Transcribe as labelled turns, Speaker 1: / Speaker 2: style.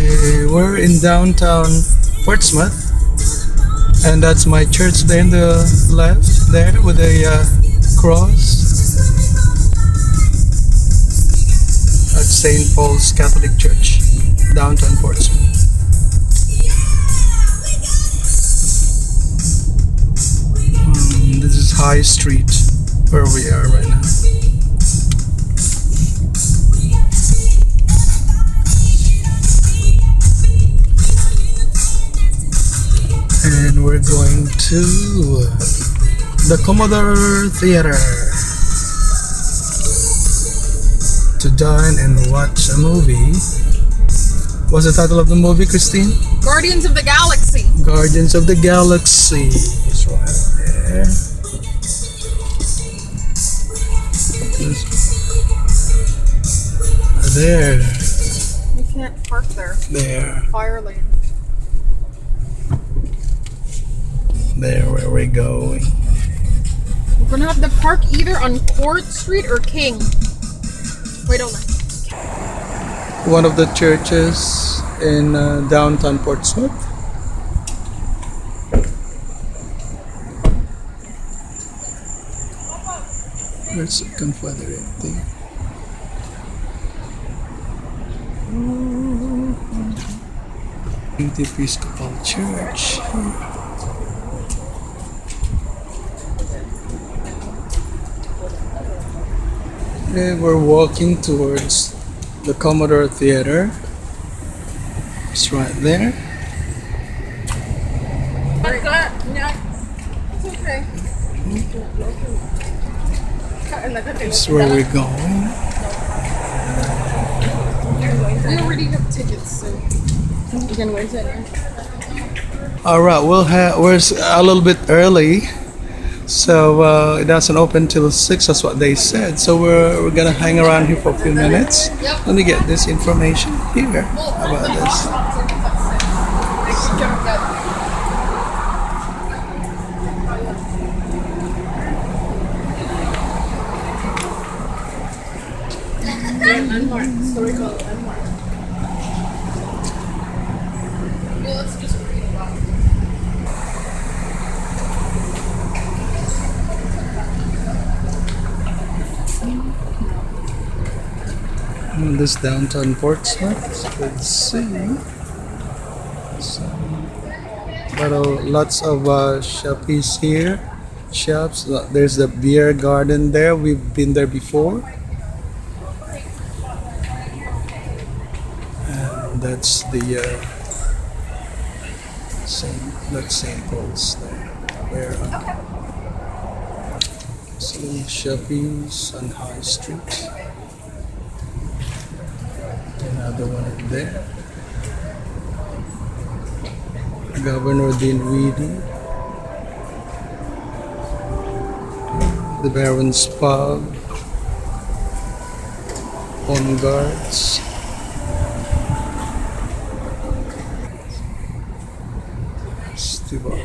Speaker 1: We're in downtown Portsmouth, and that's my church there in the left there with a cross. At St. Paul's Catholic Church, downtown Portsmouth. This is High Street where we are right now. And we're going to the Commodore Theater to dine and watch a movie. What's the title of the movie, Christine?
Speaker 2: Guardians of the Galaxy.
Speaker 1: Guardians of the Galaxy. It's right there. There.
Speaker 2: You can't park there.
Speaker 1: There.
Speaker 2: Fire lane.
Speaker 1: There where we're going.
Speaker 2: We're gonna have to park either on Court Street or King. Wait, hold on.
Speaker 1: One of the churches in downtown Portsmouth. There's a Confederate thing. The Episcopal Church. And we're walking towards the Commodore Theater. It's right there.
Speaker 2: It's okay.
Speaker 1: That's where we're going.
Speaker 2: We already have tickets, so we're gonna wait till.
Speaker 1: All right, we're a little bit early, so it doesn't open till 6. That's what they said. So we're gonna hang around here for a few minutes. Let me get this information here. How about this?
Speaker 2: Landmark, historical landmark. Let's just read about
Speaker 1: it. This downtown Portsmouth. Let's see. So, lots of shoppies here. Shops. There's the beer garden there. We've been there before. That's the St. Paul's there. Where some shoppings on High Street. Another one there. Governor Dinwiddie. The Baron's Pub. Home Guards. Diba?